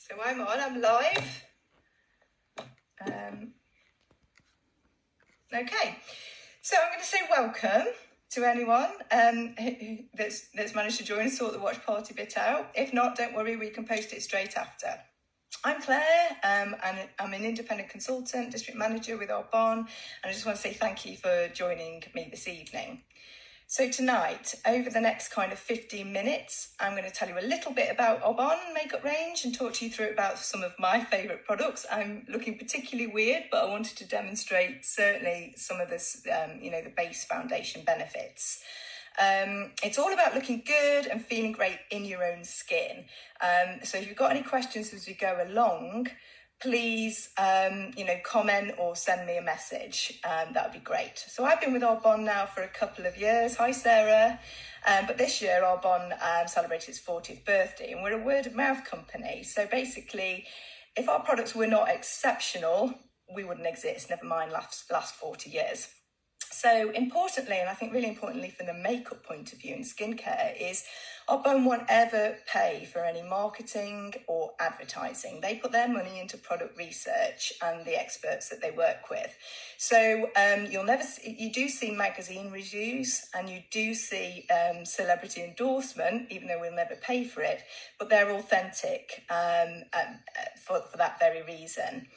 So I'm live. Okay, so I'm going to say welcome to anyone that's managed to join, sort the watch party bit out. If not, don't worry, we can post it straight after. I'm Claire, and I'm an independent consultant, district manager with Arbonne, and I just want to say thank you for joining me this evening. So tonight, over the next kind of 15 minutes, I'm going to tell you a little bit about Arbonne makeup range and talk to you through about some of my favourite products. I'm looking particularly weird, but I wanted to demonstrate certainly some of this, the base foundation benefits. It's all about looking good and feeling great in your own skin. So if you've got any questions as we go along, please, comment or send me a message. That would be great. So I've been with Arbonne now for a couple of years. Hi, Sarah. But this year, Arbonne celebrated its 40th birthday, and we're a word of mouth company. So basically, if our products were not exceptional, we wouldn't exist, never mind last 40 years. So importantly, and I think really importantly from the makeup point of view and skincare, is Arbonne won't ever pay for any marketing or advertising. They put their money into product research and the experts that they work with. So you do see magazine reviews and you do see celebrity endorsement, even though we'll never pay for it, but they're authentic for that very reason.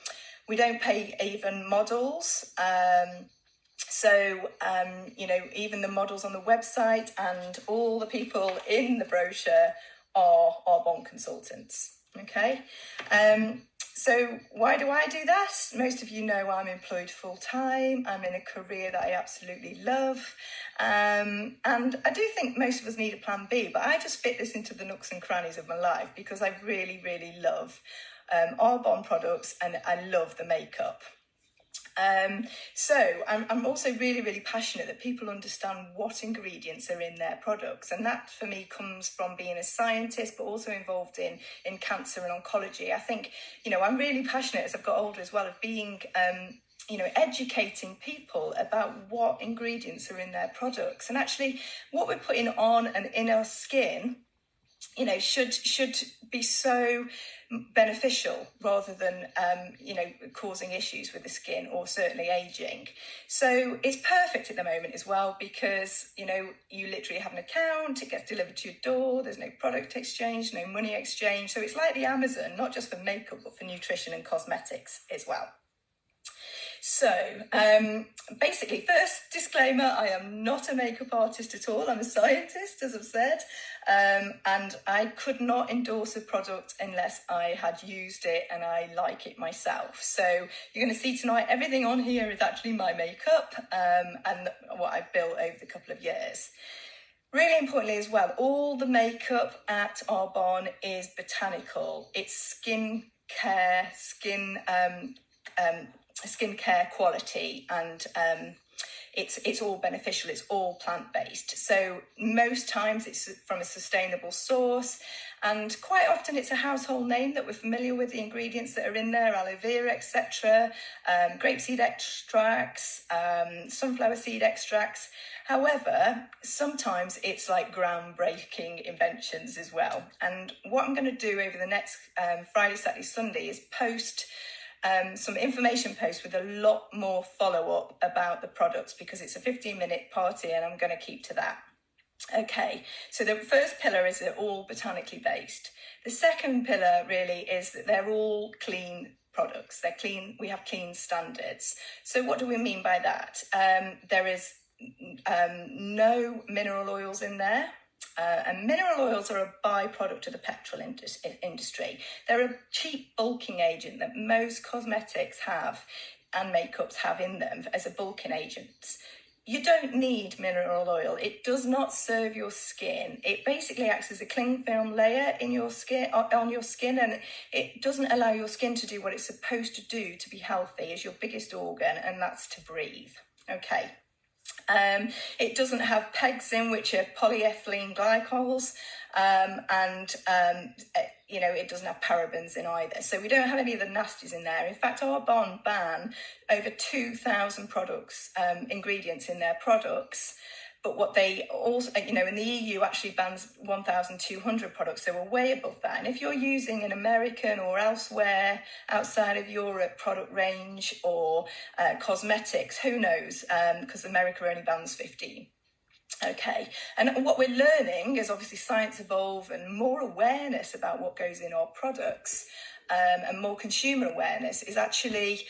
We don't pay even models. So, even the models on the website and all the people in the brochure are Arbonne consultants, okay? So why do I do that? Most of you know I'm employed full-time. I'm in a career that I absolutely love. And I do think most of us need a plan B, but I just fit this into the nooks and crannies of my life because I really, really love Arbonne products and I love the makeup. So I'm also really, really passionate that people understand what ingredients are in their products. And that for me comes from being a scientist, but also involved in cancer and oncology. I think, I'm really passionate as I've got older as well of being, educating people about what ingredients are in their products. And actually what we're putting on and in our skin, should be so beneficial rather than, causing issues with the skin or certainly aging. So it's perfect at the moment as well because, you literally have an account, it gets delivered to your door, there's no product exchange, no money exchange. So it's like the Amazon, not just for makeup, but for nutrition and cosmetics as well. So basically, first disclaimer, I am not a makeup artist at all. I'm a scientist, as I've said, and I could not endorse a product unless I had used it and I like it myself. So you're going to see tonight, everything on here is actually my makeup and what I've built over the couple of years. Really importantly as well, all the makeup at Arbonne is botanical. It's skincare quality, and it's all beneficial, it's all plant-based. So most times it's from a sustainable source, and quite often it's a household name that we're familiar with, the ingredients that are in there, aloe vera, etc., grapeseed extracts, sunflower seed extracts. However, sometimes it's like groundbreaking inventions as well. And what I'm going to do over the next Friday, Saturday, Sunday is post some information posts with a lot more follow-up about the products because it's a 15-minute party and I'm going to keep to that. Okay, so the first pillar is they're all botanically based. The second pillar really is that they're all clean products. They're clean, we have clean standards. So what do we mean by that? There is no mineral oils in there. And mineral oils are a byproduct of the petrol industry. They're a cheap bulking agent that most cosmetics have and makeups have in them as a bulking agent. You don't need mineral oil. It does not serve your skin. It basically acts as a cling film layer in your skin, on your skin, and it doesn't allow your skin to do what it's supposed to do to be healthy as your biggest organ, and that's to breathe. Okay. It doesn't have PEGs in, which are polyethylene glycols, it doesn't have parabens in either. So we don't have any of the nasties in there. In fact, Arbonne ban over 2,000 products, ingredients in their products. But what they also, in the EU actually bans 1,200 products, so we're way above that. And if you're using an American or elsewhere outside of Europe product range or cosmetics, who knows, because America only bans 15. Okay, and what we're learning is obviously science evolve and more awareness about what goes in our products and more consumer awareness is actually,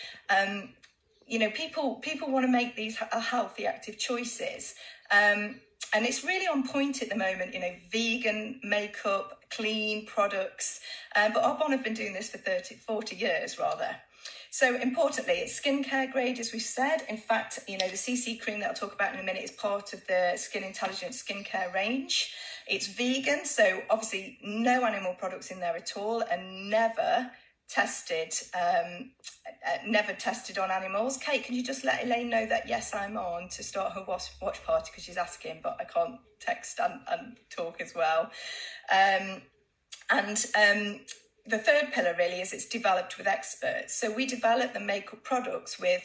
people want to make these healthy, active choices. And it's really on point at the moment, vegan makeup, clean products. But Arbonne have been doing this for 40 years rather. So importantly, it's skincare grade, as we've said. In fact, the CC cream that I'll talk about in a minute is part of the Skin Intelligence skincare range. It's vegan, so obviously no animal products in there at all, and never tested on animals. Kate, can you just let Elaine know that yes, I'm on to start her watch party because she's asking, but I can't text and talk as well. The third pillar really is it's developed with experts. So we develop the makeup products with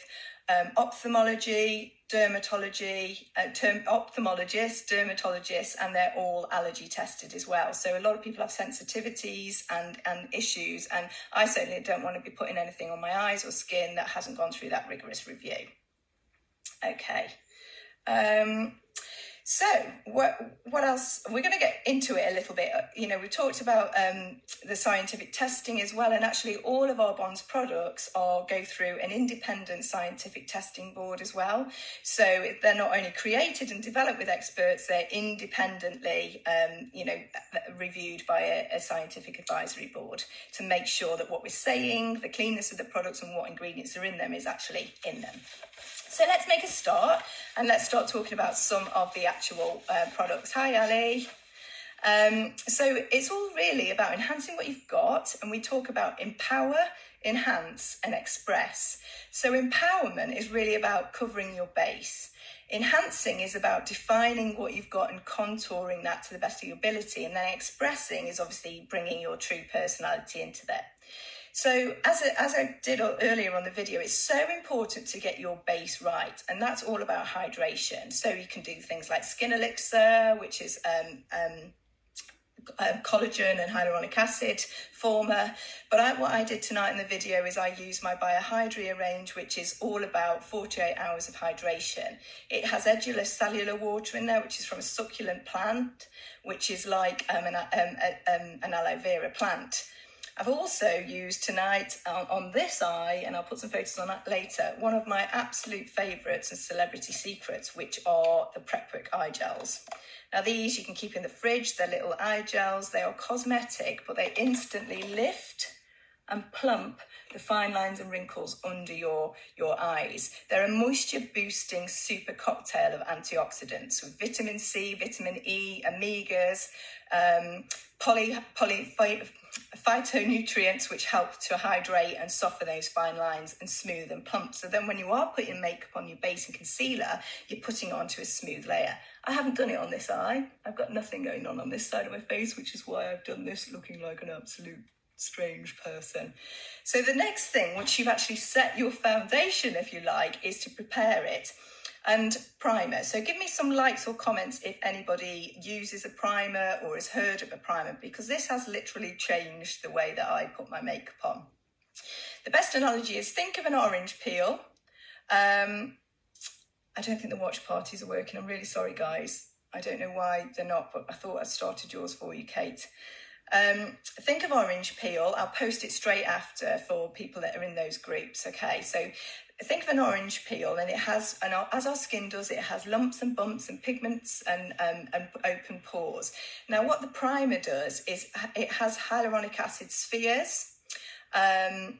ophthalmology, dermatology, ophthalmologists, dermatologists, and they're all allergy tested as well. So a lot of people have sensitivities and issues, and I certainly don't want to be putting anything on my eyes or skin that hasn't gone through that rigorous review. Okay. So what else? We're going to get into it a little bit. We talked about the scientific testing as well, and actually all of Arbonne's products go through an independent scientific testing board as well. So they're not only created and developed with experts, they're independently, reviewed by a scientific advisory board to make sure that what we're saying, the cleanness of the products and what ingredients are in them is actually in them. So let's make a start and let's start talking about some of the actual products. Hi, Ali. So it's all really about enhancing what you've got, and we talk about empower, enhance and express. So empowerment is really about covering your base. Enhancing is about defining what you've got and contouring that to the best of your ability. And then expressing is obviously bringing your true personality into that. So as I did earlier on the video, it's so important to get your base right, and that's all about hydration. So you can do things like Skin Elixir, which is collagen and hyaluronic acid former. But what I did tonight in the video is I used my Biohydria range, which is all about 48 hours of hydration. It has edulous cellular water in there, which is from a succulent plant, which is like an aloe vera plant. I've also used tonight on this eye, and I'll put some photos on that later, one of my absolute favourites and celebrity secrets, which are the Prepwick eye gels. Now these you can keep in the fridge, they're little eye gels, they are cosmetic, but they instantly lift and plump the fine lines and wrinkles under your eyes. They're a moisture boosting super cocktail of antioxidants with vitamin C, vitamin E, omegas, phytonutrients which help to hydrate and soften those fine lines and smooth and plump. So then when you are putting makeup on your base and concealer, you're putting it onto a smooth layer. I haven't done it on this eye. I've got nothing going on this side of my face, which is why I've done this looking like an absolute strange person. So the next thing, once you've actually set your foundation, if you like, is to prepare it. And primer. So give me some likes or comments if anybody uses a primer or has heard of a primer, because this has literally changed the way that I put my makeup on. The best analogy is think of an orange peel. I don't think the watch parties are working. I'm really sorry, guys. I don't know why they're not, but I thought I started yours for you, Kate. Think of orange peel. I'll post it straight after for people that are in those groups. Okay, so think of an orange peel, and it has, and as our skin does, it has lumps and bumps and pigments and open pores. Now, what the primer does is it has hyaluronic acid spheres, and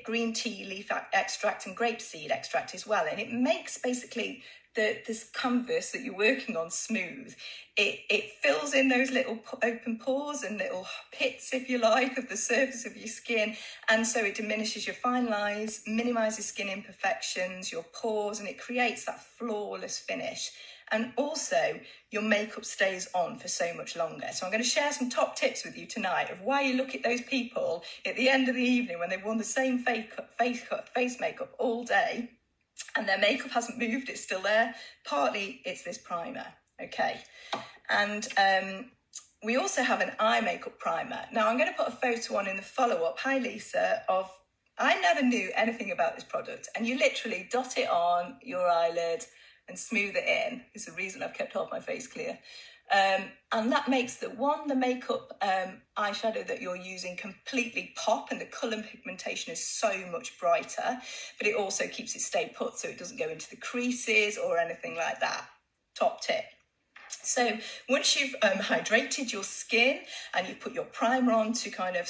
green tea leaf extract and grapeseed extract as well, and it makes basically this canvas that you're working on smooth. It fills in those little open pores and little pits, if you like, of the surface of your skin, and so it diminishes your fine lines, minimises skin imperfections, your pores, and it creates that flawless finish. And also, your makeup stays on for so much longer. So I'm going to share some top tips with you tonight of why you look at those people at the end of the evening when they've worn the same face makeup all day, and their makeup hasn't moved, it's still there. Partly it's this primer, okay? And we also have an eye makeup primer. Now I'm going to put a photo on in the follow-up, hi Lisa, of, I never knew anything about this product, and you literally dot it on your eyelid and smooth it in. It's the reason I've kept half my face clear. And that makes the makeup eyeshadow that you're using completely pop, and the colour pigmentation is so much brighter, but it also keeps it stay put so it doesn't go into the creases or anything like that. Top tip. So once you've hydrated your skin and you've put your primer on to kind of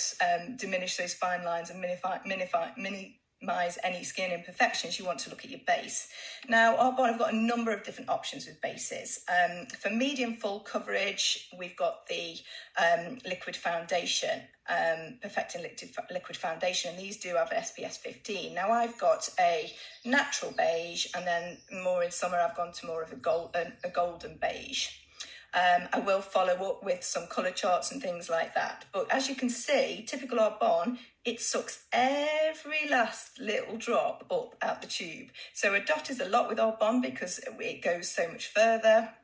diminish those fine lines and minimize any skin imperfections, you want to look at your base. Now, Arbonne have got a number of different options with bases. For medium full coverage, we've got the liquid foundation, Perfecting liquid foundation, and these do have SPF 15. Now, I've got a natural beige, and then more in summer, I've gone to more of a golden beige. I will follow up with some colour charts and things like that. But as you can see, typical Arbonne, it sucks every last little drop up out the tube. So a dot is a lot with Arbonne because it goes so much further.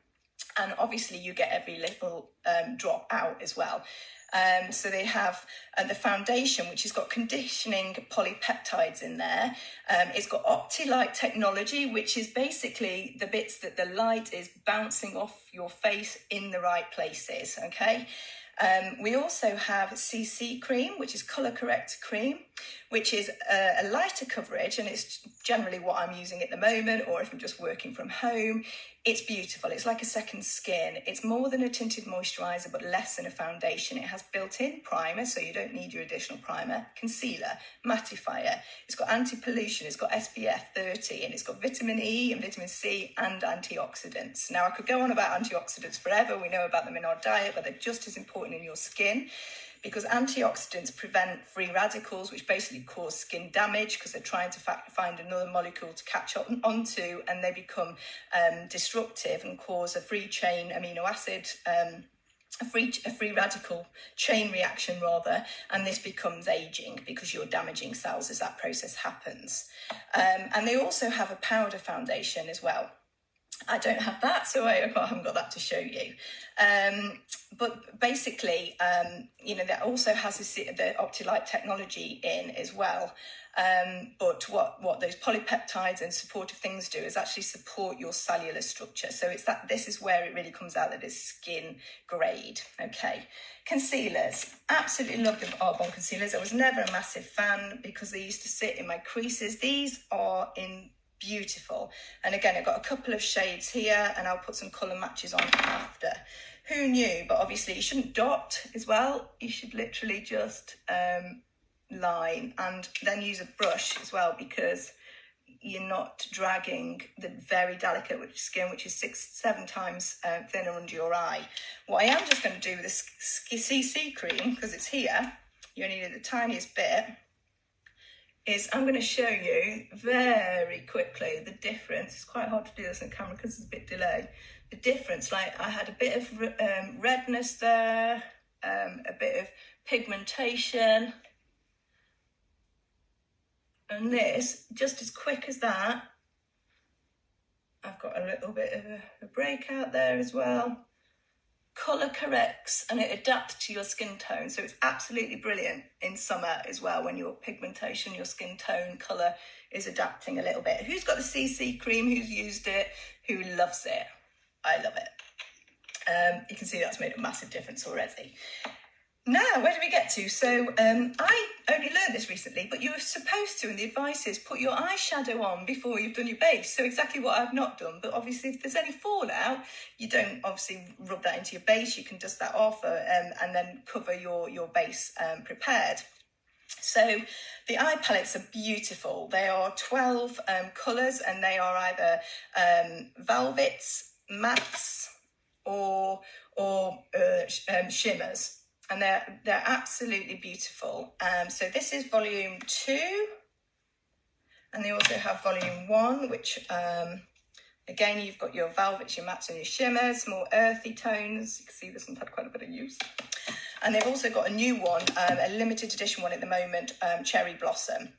And obviously you get every little drop out as well. So they have the foundation, which has got conditioning polypeptides in there. It's got OptiLight technology, which is basically the bits that the light is bouncing off your face in the right places, okay? We also have CC cream, which is colour correct cream, which is a lighter coverage, and it's generally what I'm using at the moment, or if I'm just working from home. It's beautiful. It's like a second skin. It's more than a tinted moisturiser, but less than a foundation. It has built-in primer, so you don't need your additional primer, concealer, mattifier. It's got anti-pollution, it's got SPF 30, and it's got vitamin E and vitamin C and antioxidants. Now, I could go on about antioxidants forever. We know about them in our diet, but they're just as important in your skin, because antioxidants prevent free radicals, which basically cause skin damage because they're trying to find another molecule to catch up onto, and they become disruptive and cause a free chain amino acid, a free radical chain reaction rather, and this becomes aging because you're damaging cells as that process happens. And they also have a powder foundation as well. I don't have that, so I haven't got that to show you. But basically, that also has the OptiLight technology in as well. But what those polypeptides and supportive things do is actually support your cellular structure. So this is where it really comes out that it's skin grade. Okay, concealers. Absolutely love the Arbonne concealers. I was never a massive fan because they used to sit in my creases. These are beautiful, and again I've got a couple of shades here, and I'll put some colour matches on after. Who knew? But obviously you shouldn't dot as well. You should literally just line and then use a brush as well, because you're not dragging the very delicate skin, which is 6-7 times thinner under your eye. What I am just going to do with this CC cream, because it's here, you only need the tiniest bit, is I'm going to show you very quickly the difference. It's quite hard to do this on camera because it's a bit delayed. The difference, like I had a bit of redness there, a bit of pigmentation, and this, just as quick as that, I've got a little bit of a breakout there as well. Colour corrects and it adapts to your skin tone, so it's absolutely brilliant in summer as well when your pigmentation, your skin tone, colour is adapting a little bit. Who's got the CC cream? Who's used it? Who loves it? I love it. You can see that's made a massive difference already. Now, where do we get to? So I only learned this recently, but you're supposed to, and the advice is, put your eyeshadow on before you've done your base. So exactly what I've not done, but obviously if there's any fallout, you don't obviously rub that into your base. You can dust that off and then cover your base prepared. So the eye palettes are beautiful. They are 12 colours, and they are either velvets, mattes, or shimmers. And they're absolutely beautiful. So this is volume 2, and they also have volume 1, which again, you've got your velvets, your mattes, and your shimmers, more earthy tones. You can see this one's had quite a bit of use. And they've also got a new one, a limited edition one at the moment, Cherry Blossom.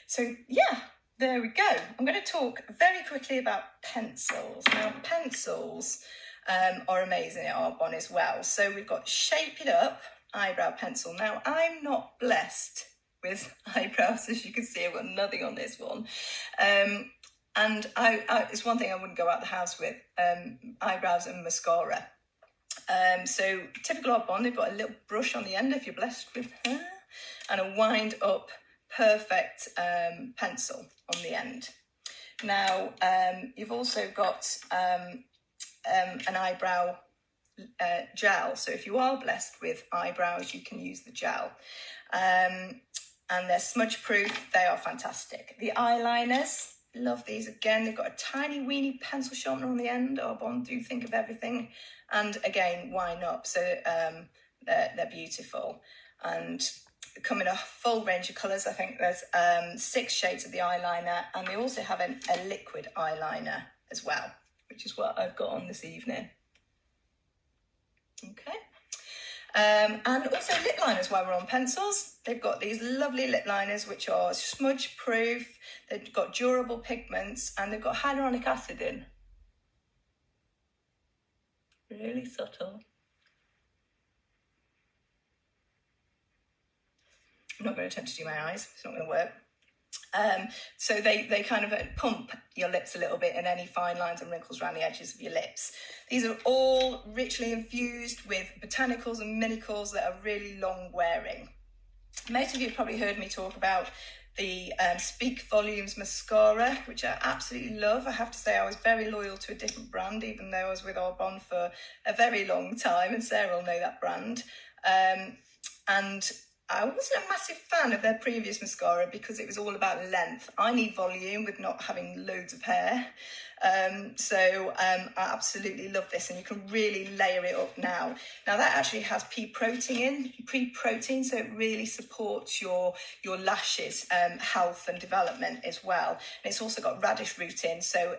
So yeah, there we go. I'm going to talk very quickly about pencils. Now, pencils are amazing at Arbonne as well. So we've got Shape It Up eyebrow pencil. Now, I'm not blessed with eyebrows, as you can see. I've got nothing on this one. And it's one thing I wouldn't go out the house with, eyebrows and mascara. So typical Arbonne, they've got a little brush on the end if you're blessed with hair, and a wind up perfect pencil on the end. Now, you've also got an eyebrow gel. So if you are blessed with eyebrows, you can use the gel. And they're smudge proof. They are fantastic. The eyeliners, love these again. They've got a tiny weeny pencil sharpener on the end. Arbonne do think of everything. And again, wind up. So they're beautiful. And come in a full range of colours. I think there's 6 shades of the eyeliner, and they also have a liquid eyeliner as well, which is what I've got on this evening. Okay. And also lip liners while we're on pencils. They've got these lovely lip liners which are smudge proof, they've got durable pigments, and they've got hyaluronic acid in. Really subtle. I'm not going to attempt to do my eyes, it's not going to work. So they kind of pump your lips a little bit and any fine lines and wrinkles around the edges of your lips. These are all richly infused with botanicals and minerals that are really long wearing. Most of you have probably heard me talk about the Speak Volumes mascara, which I absolutely love. I have to say I was very loyal to a different brand, even though I was with Arbonne for a very long time, and Sarah will know that brand. And I wasn't a massive fan of their previous mascara because it was all about length. I need volume with not having loads of hair. I absolutely love this, and you can really layer it up now. Now that actually has pea protein, so it really supports your lashes health and development as well. And it's also got radish root in, so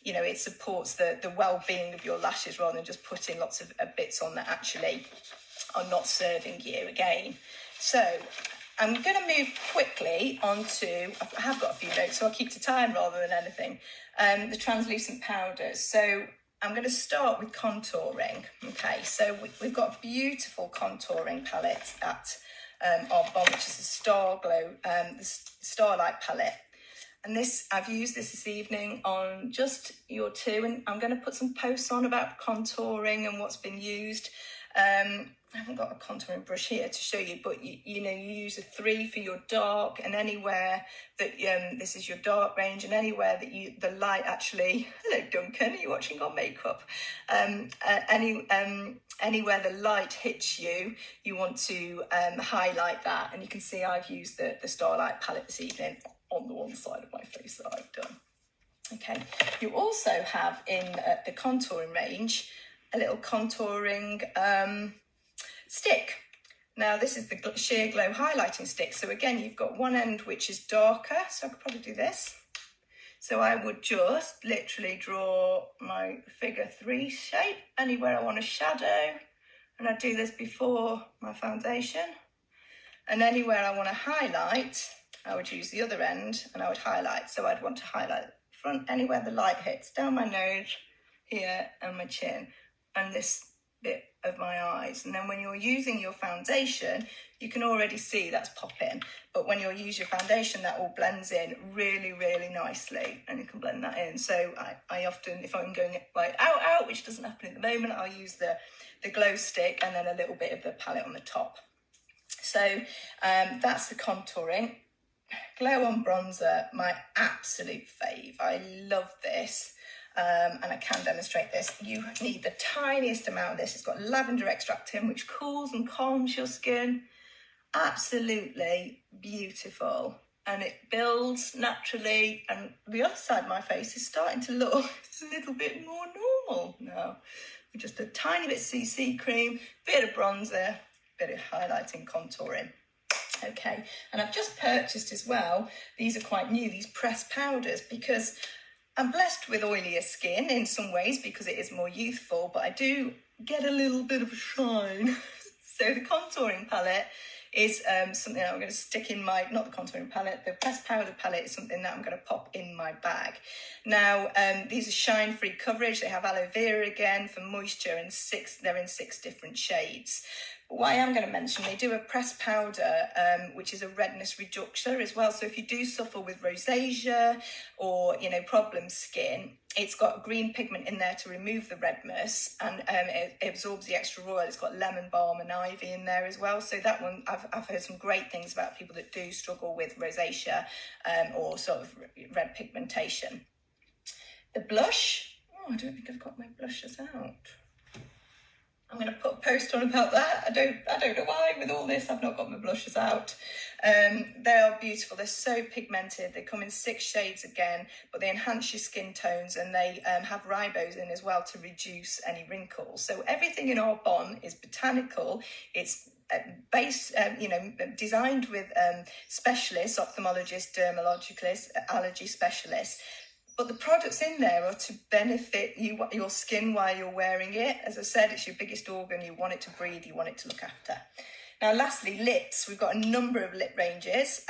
it supports the well-being of your lashes rather than just putting lots of bits on that actually are not serving you again. So I'm going to move quickly onto, I have got a few notes, so I'll keep to time rather than anything, the translucent powders. So I'm going to start with contouring. Okay, so we've got a beautiful contouring palette at Arbonne, which is the Star Glow, the Starlight palette. And I've used this evening on just your 2, and I'm going to put some posts on about contouring and what's been used. I haven't got a contouring brush here to show you, but you use a 3 for your dark, and anywhere that this is your dark range, and anywhere that the light actually, hello Duncan, are you watching on makeup? Anywhere the light hits you, you want to highlight that, and you can see I've used the Starlight palette this evening on the one side of my face that I've done. Okay, you also have in the contouring range a little contouring stick. Now this is the Sheer Glow highlighting stick. So again, you've got one end which is darker, so I could probably do this. So I would just literally draw my figure 3 shape anywhere I want a shadow, and I do this before my foundation. And anywhere I want to highlight, I would use the other end and I would highlight. So I'd want to highlight front anywhere the light hits, down my nose, here, and my chin, and this bit of my eyes. And then when you're using your foundation, you can already see that's popping, but when you use your foundation, that all blends in really, really nicely, and you can blend that in. So I often, if I'm going like out, which doesn't happen at the moment, I'll use the glow stick and then a little bit of the palette on the top. So that's the contouring. Glow On bronzer, my absolute fave. I love this. And I can demonstrate this. You need the tiniest amount of this. It's got lavender extract in, which cools and calms your skin. Absolutely beautiful. And it builds naturally. And the other side of my face is starting to look a little bit more normal now. With just a tiny bit of CC cream, bit of bronzer, bit of highlighting, contouring. Okay, and I've just purchased as well, these are quite new, these pressed powders, because I'm blessed with oilier skin in some ways because it is more youthful, but I do get a little bit of a shine. So the contouring palette is something that I'm going to stick in my, not the contouring palette, the pressed powder palette is something that I'm going to pop in my bag. Now, these are shine-free coverage. They have aloe vera again for moisture, and they're in 6 different shades. But what I am going to mention, they do a pressed powder, which is a redness reducer as well. So if you do suffer with rosacea or, you know, problem skin, it's got green pigment in there to remove the redness, and it absorbs the extra oil. It's got lemon balm and ivy in there as well. So that one, I've heard some great things about people that do struggle with rosacea or sort of red pigmentation. The blush, I don't think I've got my blushes out. I'm going to put a post on about that. I don't know why with all this I've not got my blushes out. They are beautiful. They're so pigmented. They come in 6 shades again, but they enhance your skin tones, and they have ribose in as well to reduce any wrinkles. So everything in Arbonne is botanical. It's designed with specialists, ophthalmologists, dermatologists, allergy specialists. But the products in there are to benefit your skin while you're wearing it. As I said, it's your biggest organ. You want it to breathe. You want it to look after. Now, lastly, lips. We've got a number of lip ranges.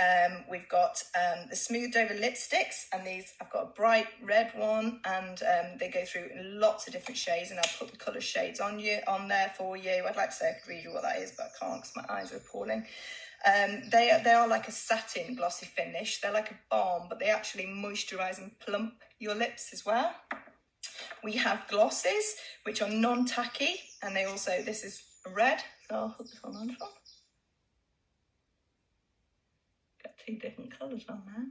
We've got the smoothed over lipsticks, and these, I've got a bright red one, and they go through in lots of different shades, and I'll put the colour shades on there for you. I'd like to say I could read you what that is, but I can't because my eyes are appalling. They are like a satin glossy finish. They're like a balm, but they actually moisturise and plump your lips as well. We have glosses, which are non-tacky, and they also, this is red, so I'll put this one on top. Got 2 different colours on there.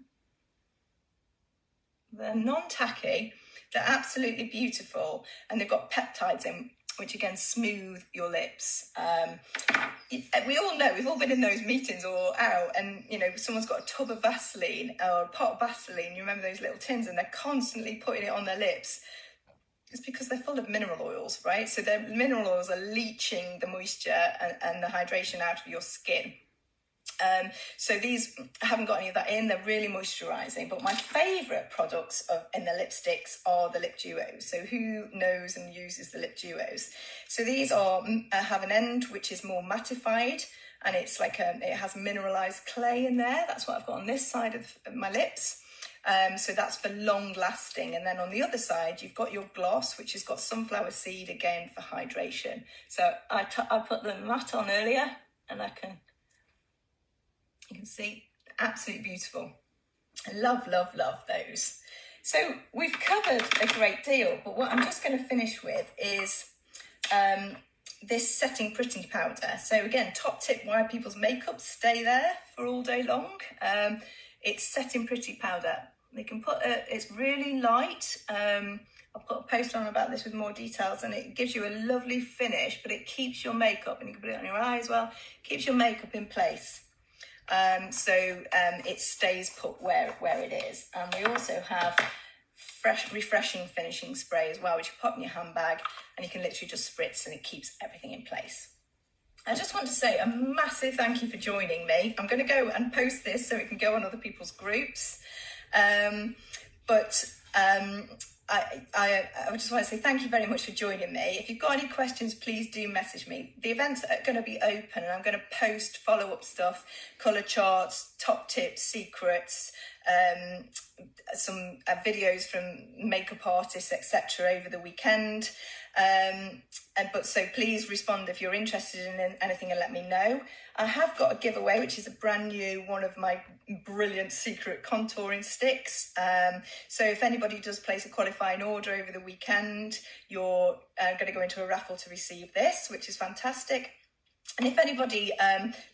They're non-tacky, they're absolutely beautiful, and they've got peptides in, which again smooth your lips. We all know, we've all been in those meetings or out, and you know, someone's got a tub of Vaseline or a pot of Vaseline, you remember those little tins, and they're constantly putting it on their lips. It's because they're full of mineral oils, right? So their mineral oils are leaching the moisture and the hydration out of your skin. So these haven't got any of that in. They're really moisturising. But my favourite products in the lipsticks are the lip duos. So who knows and uses the lip duos? So these have an end which is more mattified, and it's like it has mineralised clay in there. That's what I've got on this side of my lips. So that's for long lasting. And then on the other side, you've got your gloss, which has got sunflower seed again for hydration. So I put the matte on earlier, and you can see, absolutely beautiful. I love, love, love those. So we've covered a great deal, but what I'm just going to finish with is this setting pretty powder. So again, top tip why people's makeup stay there for all day long. It's setting pretty powder. They can put it's really light. I'll put a post on about this with more details, and it gives you a lovely finish, but it keeps your makeup, and you can put it on your eye as well, keeps your makeup in place. So it stays put where it is. And we also have refreshing finishing spray as well, which you pop in your handbag, and you can literally just spritz, and it keeps everything in place. I just want to say a massive thank you for joining me. I'm going to go and post this so it can go on other people's groups. I just want to say thank you very much for joining me. If you've got any questions, please do message me. The events are going to be open, and I'm going to post follow-up stuff, colour charts, top tips, secrets, some videos from makeup artists, etc. over the weekend. So please respond if you're interested in anything and let me know. I have got a giveaway, which is a brand new one of my brilliant secret contouring sticks. So if anybody does place a qualifying order over the weekend, you're going to go into a raffle to receive this, which is fantastic. And if anybody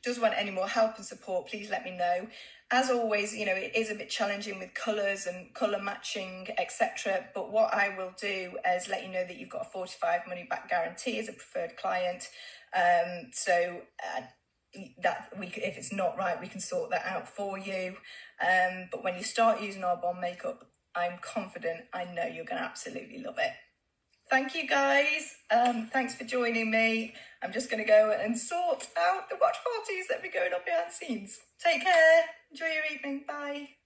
does want any more help and support, please let me know. As always, you know, it is a bit challenging with colours and colour matching, etc. But what I will do is let you know that you've got a 45 money back guarantee as a preferred client. If it's not right, we can sort that out for you. But when you start using Arbonne makeup, I'm confident, I know you're going to absolutely love it. Thank you guys. Thanks for joining me. I'm just going to go and sort out the watch parties that will be going on behind the scenes. Take care. Enjoy your evening. Bye.